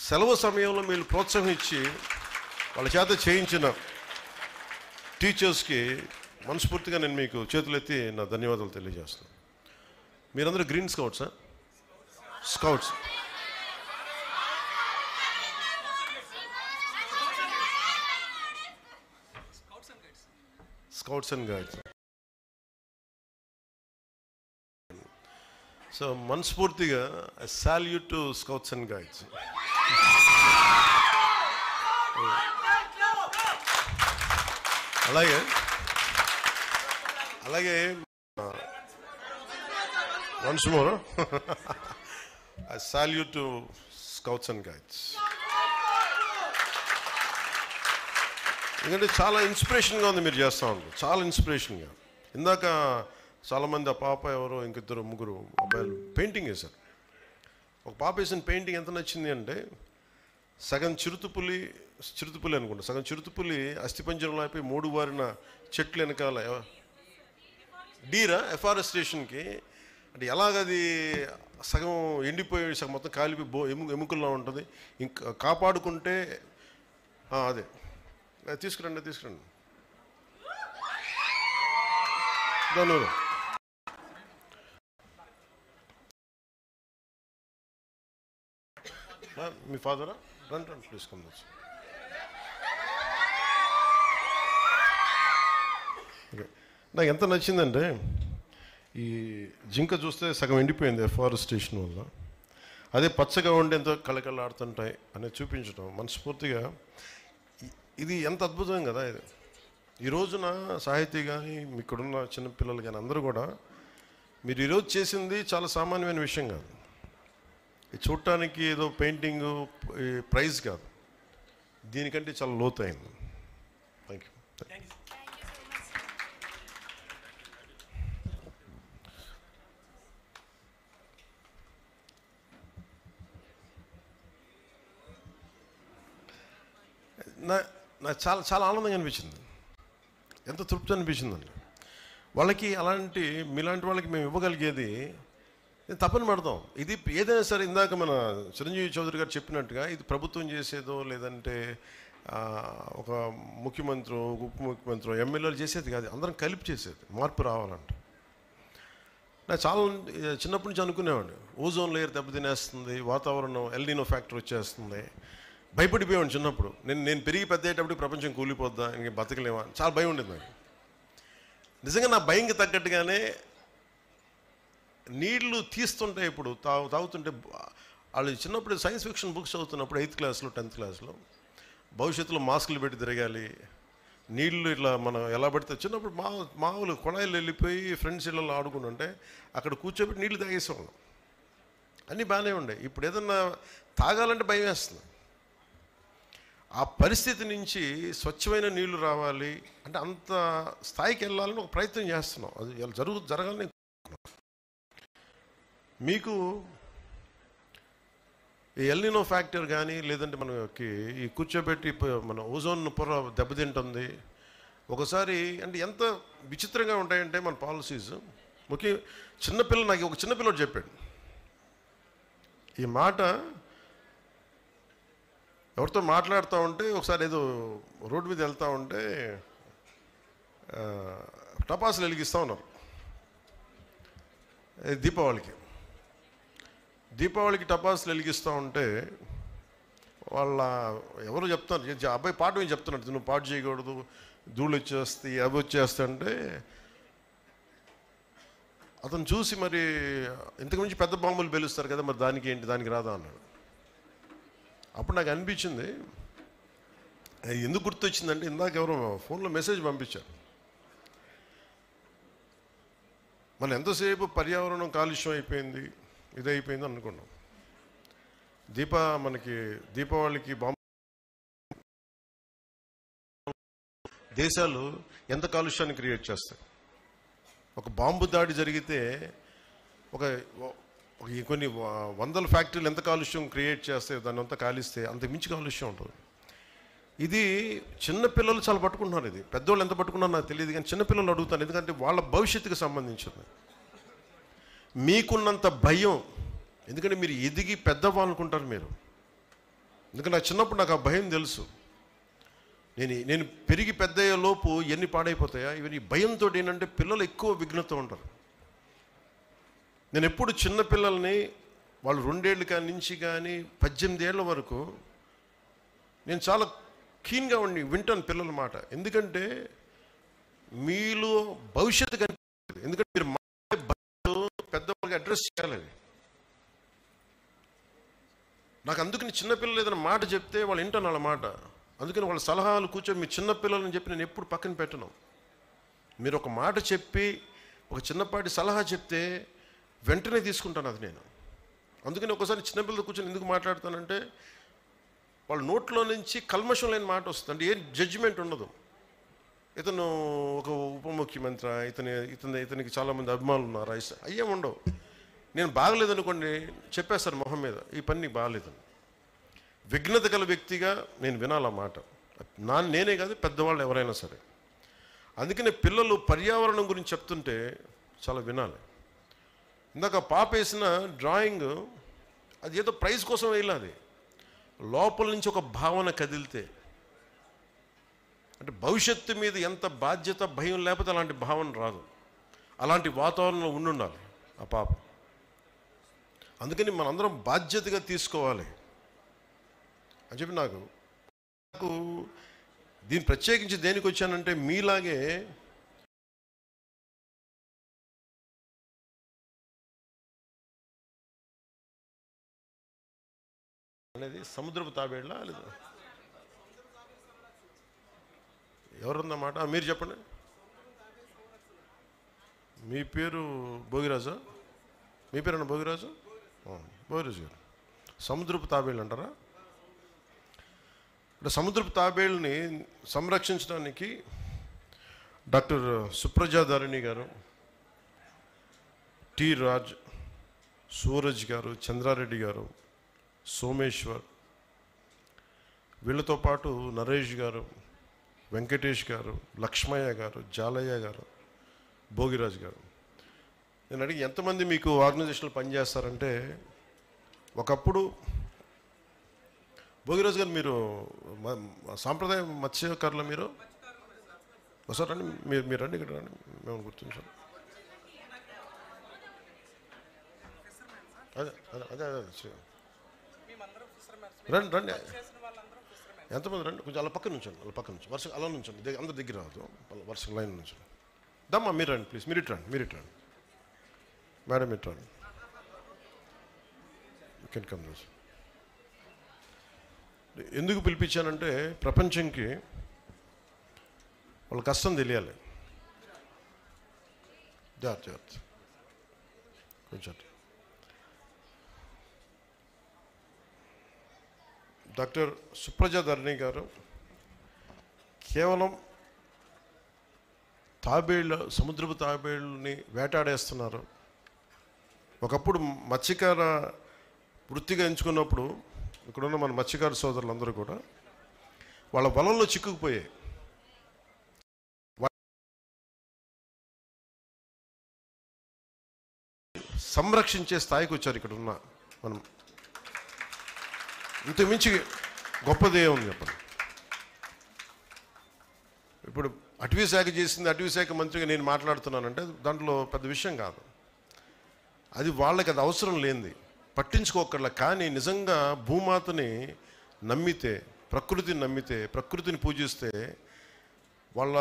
సెలవు సమయంలో మీరు ప్రోత్సాహించి వాళ్ళ చేత చేయించిన టీచర్స్కి మనస్ఫూర్తిగా నేను మీకు చేతులెత్తి నా ధన్యవాదాలు తెలియజేస్తున్నాను. మీరందరూ గ్రీన్ స్కౌట్సా? Scouts. Scouts and guides. So మనస్ఫూర్తిగా I salute to scouts and guides. అలాగే once more I salute to scouts and guides. ఎందుకంటే చాలా ఇన్స్పిరేషన్గా ఉంది మీరు చేస్తూ ఉంటారు, చాలా ఇన్స్పిరేషన్గా. ఇందాక చాలామంది ఆ పాప ఎవరో ఇంకిద్దరు ముగ్గురు అబ్బాయిలు పెయింటింగ్ వేశారు. ఒక పాప వేసిన పెయింటింగ్ ఎంత నచ్చింది అంటే, సగం చిరుతుపులి అనుకుంటా, సగం చిరుతుపులి అస్థిపంజరంలో అయిపోయి 3 వారిన చెట్లు వెనకాల డీరా ఎఫారెస్టేషన్కి అంటే ఎలాగది సగం ఎండిపోయి సగం మొత్తం కాలిపోయి ఎముకల్లో ఉంటుంది. ఇంకా కాపాడుకుంటే అదే తీసుకురండి ధన్యవాదాలు. మీ ఫాదరా? రండి ప్లీజ్ కమ్. ఓకే, నాకు ఎంత నచ్చిందంటే ఈ జింక చూస్తే సగం ఎండిపోయింది ఎఫారెస్టేషన్ వల్ల, అదే పచ్చగా ఉండి ఎంతో కళకళలాడుతుంటాయి అనేది చూపించడం మనస్ఫూర్తిగా ఇది ఎంత అద్భుతం కదా. ఇది ఈ రోజున సాహితీ కానీ ఇక్కడున్న చిన్నపిల్లలు కానీ అందరూ కూడా మీరు ఈరోజు చేసింది చాలా సామాన్యమైన విషయం కాదు. ఇది చూడటానికి ఏదో పెయింటింగ్ ప్రైజ్ కాదు, దీనికంటే చాలా లోతైంది. Thank you. నాకు చాలా చాలా ఆనందంగా అనిపించింది, ఎంత తృప్తి అనిపించిందండి. వాళ్ళకి అలాంటి మీలాంటి వాళ్ళకి మేము ఇవ్వగలిగేది తప్పని పడతాం. ఇది ఏదైనా సరే ఇందాక మన చిరంజీవి చౌదరి గారు చెప్పినట్టుగా ఇది ప్రభుత్వం చేసేదో లేదంటే ఒక ముఖ్యమంత్రి, ఉప ముఖ్యమంత్రి, ఎమ్మెల్యేలు చేసేది కాదు, అందరం కలిపి చేసేది. మార్పు రావాలంటే నాకు చాలా చిన్నప్పటి నుంచి అనుకునేవాడిని, ఓజోన్ లేయర్ దెబ్బతినేస్తుంది, వాతావరణం ఎల్నినో ఫ్యాక్టర్ వచ్చేస్తుంది, భయపడిపోయాను చిన్నప్పుడు. నేను పెరిగి పెద్దయ్యేటప్పుడు ప్రపంచం కూలిపోద్దా, ఇంక బతకలేమా, చాలా భయం ఉండేది నాకు. నిజంగా నా భయంకి తగ్గట్టుగానే నీళ్లు తీస్తుంటే ఇప్పుడు తాగుతుంటే వాళ్ళు చిన్నప్పుడు సైన్స్ ఫిక్షన్ బుక్స్ చదువుతున్నప్పుడు 8th క్లాస్లో 10th క్లాస్లో భవిష్యత్తులో మాస్కులు పెట్టి తిరగాలి, నీళ్లు ఇట్లా మనం ఎలా పడితే చిన్నప్పుడు మామూలు కొళాయిలు వెళ్ళిపోయి ఫ్రెండ్స్ ఇళ్ళలో ఆడుకుంటుంటే అక్కడ కూర్చోబెట్టి నీళ్లు తాగేసేవాళ్ళం, అన్నీ బాగానే ఉండే. ఇప్పుడు ఏదన్నా తాగాలంటే భయం వేస్తుంది. ఆ పరిస్థితి నుంచి స్వచ్ఛమైన నీళ్లు రావాలి అంటే అంత స్థాయికి వెళ్ళాలని ఒక ప్రయత్నం చేస్తున్నాం. అది జరగాలని మీకు ఈ ఎల్నినో ఫ్యాక్టర్ కానీ లేదంటే మనకి ఈ కూర్చోబెట్టి మన ఓజోన్ పొర దెబ్బతింటుంది ఒకసారి. అంటే ఎంత విచిత్రంగా ఉంటాయంటే మన పాలసీస్. చిన్నపిల్ల నాకు ఒక చిన్నపిల్లడు చెప్పాడు ఈ మాట. ఎవరితో మాట్లాడుతూ ఉంటే ఒకసారి ఏదో రోడ్డు మీద వెళ్తూ ఉంటే టపాసులు వెలిగిస్తూ ఉన్నారు దీపావళికి టపాసులు వెలిగిస్తూ ఉంటే వాళ్ళ ఎవరు చెప్తున్నారు, అబ్బాయి పాట ఏం చెప్తున్నట్టు, నువ్వు పాట చేయకూడదు, ధూళి వచ్చేస్తాయి అవి వచ్చేస్తాయంటే అతను చూసి మరి ఇంతకుమించి పెద్ద బాంబులు పేలుస్తారు కదా, మరి దానికి ఏంటి, దానికి రాదా అన్నాడు. అప్పుడు నాకు అనిపించింది, ఎందుకు గుర్తొచ్చిందంటే ఇందాక ఎవరో ఫోన్లో మెసేజ్ పంపించారు, మనం ఎంతసేపు పర్యావరణం కాలుష్యం అయిపోయింది ఇదైపోయింది అనుకున్నాం. మనకి దీపావళికి దేశాలు ఎంత కాలుష్యాన్ని క్రియేట్ చేస్తాయి. ఒక బాంబు దాడి జరిగితే కొన్ని వందల ఫ్యాక్టరీలు ఎంత కాలుష్యం క్రియేట్ చేస్తే దాన్ని అంతా కాలిస్తే అంత మించి కాలుష్యం ఉంటుంది. ఇది చిన్నపిల్లలు చాలా పట్టుకుంటున్నారు, ఇది పెద్దవాళ్ళు ఎంత పట్టుకున్నారో నాకు తెలియదు కానీ చిన్నపిల్లలు అడుగుతాను, ఎందుకంటే వాళ్ళ భవిష్యత్తుకు సంబంధించింది. మీకున్నంత భయం, ఎందుకంటే మీరు ఎదిగి పెద్దవాళ్ళు అనుకుంటారు, మీరు ఎందుకంటే నాకు చిన్నప్పుడు నాకు ఆ భయం తెలుసు. నేను పెరిగి పెద్ద అయ్యే లోపు ఎన్ని పాడైపోతాయా ఇవన్నీ భయంతో. ఏంటంటే పిల్లలు ఎక్కువ విఘ్నత ఉంటారు. నేను ఎప్పుడు చిన్నపిల్లల్ని వాళ్ళు 2 ఏళ్ళు కాని నుంచి కానీ 18 ఏళ్ళ వరకు నేను చాలా కీన్గా వింటాను పిల్లల మాట. ఎందుకంటే మీలో భవిష్యత్తు కనిపిస్తుంది. ఎందుకంటే మీరు పెద్దవాళ్ళకి అడ్రస్ చేయాలి. నాకు అందుకని చిన్నపిల్లలు ఏదైనా మాట చెప్తే వాళ్ళు వింటాను వాళ్ళ మాట. అందుకని వాళ్ళ సలహాలు కూర్చొని మీ చిన్నపిల్లలని చెప్పి నేను ఎప్పుడు పక్కన పెట్టను. మీరు ఒక మాట చెప్పి ఒక చిన్నపాటి సలహా చెప్తే వెంటనే తీసుకుంటాను అది నేను. అందుకని ఒకసారి చిన్నపిల్లలు కూర్చొని ఎందుకు మాట్లాడతానంటే వాళ్ళ నోట్లో నుంచి కల్మషం లేని మాట వస్తుంది. అంటే ఏం జడ్జిమెంట్ ఉండదు. ఇతను ఒక ఉప ముఖ్యమంత్రి, ఇతనికి చాలామంది అభిమానులు ఉన్నారు, అయ్యేం ఉండవు. నేను బాగలేదనుకోండి చెప్పేస్తారు మొహం మీద, ఈ పని నీకు బాగలేదని. విఘ్నత గల వ్యక్తిగా నేను వినాలన్నమాట. నేనే కాదు, పెద్దవాళ్ళు ఎవరైనా సరే. అందుకనే పిల్లలు పర్యావరణం గురించి చెప్తుంటే చాలా వినాలి. ఇందాక పాప వేసిన డ్రాయింగ్ అది ఏదో ప్రైజ్ కోసం వేయాలి. లోపల నుంచి ఒక భావన కదిలితే, అంటే భవిష్యత్తు మీద ఎంత బాధ్యత భయం లేకపోతే అలాంటి భావన రాదు. అలాంటి వాతావరణంలో ఉండాలి ఆ పాప. అందుకని మనందరం బాధ్యతగా తీసుకోవాలి అని చెప్పి నాకు దీన్ని ప్రత్యేకించి దేనికి వచ్చానంటే మీలాగే అనేది సముద్రపు తాబేళ్ళ లేదా ఎవరుందన్నమాట? మీరు చెప్పండి. మీ పేరు భోగిరాజా? మీ పేరన్నా భోగిరాజు? భోగిరాజు గారు. సముద్రపు తాబేళ్ళు అంటారా? అంటే సముద్రపు తాబేళ్ళని సంరక్షించడానికి డాక్టర్ సుప్రజాధరణి గారు, టి రాజ్, సూరజ్ గారు, చంద్రారెడ్డి గారు, సోమేశ్వర్, వీళ్ళతో పాటు నరేష్ గారు, వెంకటేష్ గారు, లక్ష్మయ్య గారు, జాలయ్య గారు, భోగిరాజు గారు. నేను అడిగి ఎంతమంది మీకు ఆర్గనైజేషన్లో పనిచేస్తారంటే, ఒకప్పుడు భోగిరాజు గారు మీరు సాంప్రదాయ మత్స్యకారులు, మీరు ఒకసారి రండి, మీరు రండి, ఇక్కడ రండి, మేము గుర్తించాం. అదే అదే అదే అదే రండి రండి, ఎంతమంది రండి, కొంచెం అలా పక్కన నుంచండి, అలా పక్కన నుంచి వరుస అలా నుంచండి, అందరి దగ్గర రాదు, వరుస లైన్ నుంచి. దమ్మా మీరు రండి ప్లీజ్, మీరు ఇటు రండి మేడం, ఇటు రండి. Can come this. ఎందుకు పిలిపించానంటే ప్రపంచంకి వాళ్ళ కష్టం తెలియాలి. జాగ్రత్త కొంచెం. డాక్టర్ సుప్రజాధరణి గారు కేవలం సముద్రపు తాబేళ్ళని వేటాడేస్తున్నారు. ఒకప్పుడు మత్స్యకార వృత్తిగా ఎంచుకున్నప్పుడు ఇక్కడున్న మన మత్స్యకార సోదరులందరూ కూడా వాళ్ళ వలల్లో చిక్కుకుపోయాయి. సంరక్షించే స్థాయికి వచ్చారు ఇక్కడ ఉన్న మనం. ఇంత మించి గొప్పదే ఉంది చెప్పండి. ఇప్పుడు అటవీ శాఖ చేసింది, అటవీ శాఖ మంత్రిగా నేను మాట్లాడుతున్నానంటే దాంట్లో పెద్ద విషయం కాదు. అది వాళ్ళకి అది అవసరం లేనిది, పట్టించుకోకర్లా. కానీ నిజంగా భూమాతని నమ్మితే, ప్రకృతిని నమ్మితే, ప్రకృతిని పూజిస్తే వాళ్ళ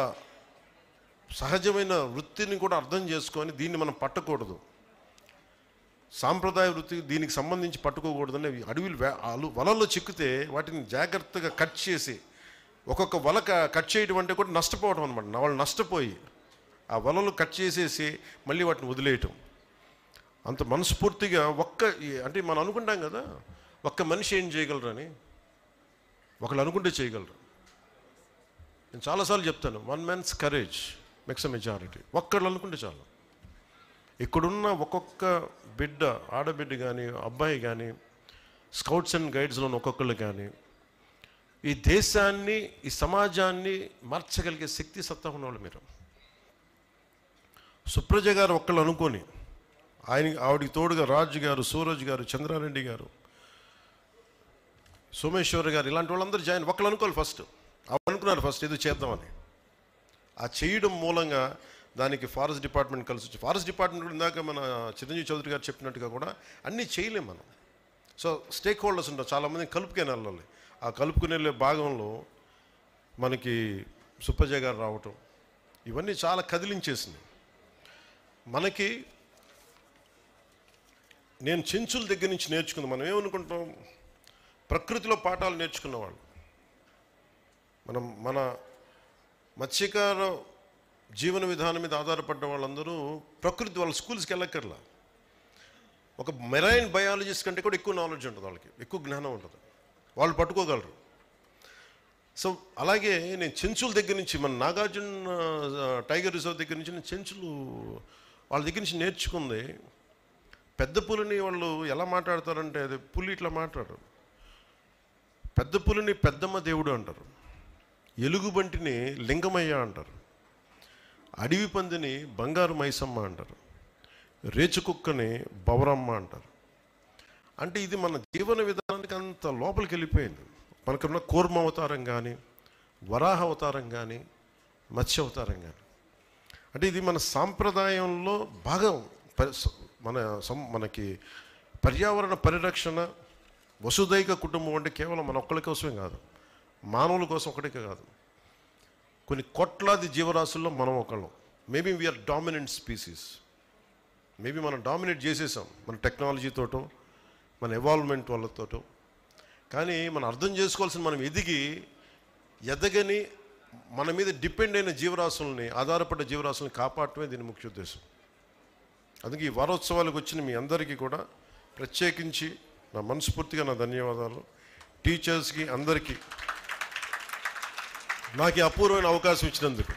సహజమైన వృత్తిని కూడా అర్థం చేసుకొని దీన్ని మనం పట్టకూడదు, సాంప్రదాయ వృత్తి దీనికి సంబంధించి పట్టుకోకూడదని అడవులు వలల్లో చిక్కితే వాటిని జాగ్రత్తగా కట్ చేసి, ఒక్కొక్క వల కట్ చేయడం అంటే కూడా నష్టపోవడం అనమాట. వాళ్ళు నష్టపోయి ఆ వలలు కట్ చేసేసి మళ్ళీ వాటిని వదిలేయటం. అంత మనస్ఫూర్తిగా అంటే మనం అనుకుంటాం కదా, ఒక్క మనిషి ఏం చేయగలరని. ఒకళ్ళు అనుకుంటే చేయగలరు. నేను చాలాసార్లు చెప్తాను, 1 man's courage makes a majority. ఒక్కళ్ళు అనుకుంటే చాలు. ఇక్కడున్న ఒక్కొక్క బిడ్డ, ఆడబిడ్డ కానీ అబ్బాయి కానీ, స్కౌట్స్ అండ్ గైడ్స్లోని ఒక్కొక్కళ్ళు కానీ ఈ దేశాన్ని, ఈ సమాజాన్ని మార్చగలిగే శక్తి సత్తా ఉన్నవాళ్ళు మీరు. సుప్రజ గారు ఒక్కళ్ళు అనుకొని ఆవిడికి తోడుగా రాజు గారు, సూరజ్ గారు, చంద్రారెడ్డి గారు, సోమేశ్వర్ గారు ఇలాంటి వాళ్ళందరూ జాయిన్ ఒకళ్ళు అనుకోవాలి ఫస్ట్ అనుకున్నారు ఫస్ట్ ఏదో చేద్దామని. ఆ చేయడం మూలంగా దానికి ఫారెస్ట్ డిపార్ట్మెంట్ కలిసి వచ్చి, ఫారెస్ట్ డిపార్ట్మెంట్ కూడా ఇందాక మన చిరంజీవి చౌదరి గారు చెప్పినట్టుగా కూడా అన్నీ చేయలేం మనం. సో స్టేక్ హోల్డర్స్ ఉంటారు, చాలామంది కలుపుకొని వెళ్ళాలి. ఆ కలుపుకుని వెళ్ళే భాగంలో మనకి సుప్పజయ్ గారు రావటం ఇవన్నీ చాలా కదిలించేసింది మనకి. నేను చెంచుల దగ్గర నుంచి నేర్చుకుంది. మనం ఏమనుకుంటాం, ప్రకృతిలో పాఠాలు నేర్చుకున్నవాళ్ళు మన మత్స్యకార జీవన విధానం మీద ఆధారపడ్డ వాళ్ళందరూ ప్రకృతి వాళ్ళ స్కూల్స్కి వెళ్ళక్కర్లా. ఒక మెరైన్ బయాలజిస్ట్ కంటే కూడా ఎక్కువ నాలెడ్జ్ ఉంటుంది వాళ్ళకి, ఎక్కువ జ్ఞానం ఉంటుంది, వాళ్ళు పట్టుకోగలరు. సో అలాగే నేను చెంచుల దగ్గర నుంచి, మన నాగార్జున టైగర్ రిజర్వ్ దగ్గర నుంచి నేను చెంచులు వాళ్ళ దగ్గర నుంచి నేర్చుకుంది. పెద్ద పులిని వాళ్ళు ఎలా మాట్లాడతారంటే, అది పులి ఇట్లా మాట్లాడరు. పెద్ద పులిని పెద్దమ్మ దేవుడు అంటారు, ఎలుగుబంటిని లింగమయ్య అంటారు, అడవి పందిని బంగారు మైసమ్మ అంటారు, రేచుకుక్కని బవరమ్మ అంటారు. అంటే ఇది మన జీవన విధానానికి అంత లోపలికి వెళ్ళిపోయింది. మనకున్న కూర్మ అవతారం కానీ, వరాహ అవతారం కానీ, మత్స్య అవతారం కానీ, అంటే ఇది మన సాంప్రదాయంలో భాగం. మనకి పర్యావరణ పరిరక్షణ, వసుదైక కుటుంబం అంటే కేవలం మన ఒక్కరి కోసమే కాదు, మానవుల కోసం ఒకటికే కాదు, కొన్ని కోట్లాది జీవరాశుల్లో మనం ఒకళ్ళం. Maybe we're dominant species. Maybe మనం డామినేట్ చేసేసాం మన టెక్నాలజీతోటో, మన ఎవాల్వ్మెంట్ వాళ్ళతోటో. కానీ మనం అర్థం చేసుకోవాల్సిన, మనం ఎదగని మన మీద డిపెండ్ అయిన జీవరాశుల్ని, ఆధారపడ్డ జీవరాశుల్ని కాపాడటమే దీని ముఖ్య ఉద్దేశం. అందుకే ఈ వారోత్సవాలకు వచ్చిన మీ అందరికీ కూడా ప్రత్యేకించి నా మనస్ఫూర్తిగా నా ధన్యవాదాలు. టీచర్స్కి అందరికీ నాకు ఈ అపూర్వమైన అవకాశం ఇచ్చినందుకు.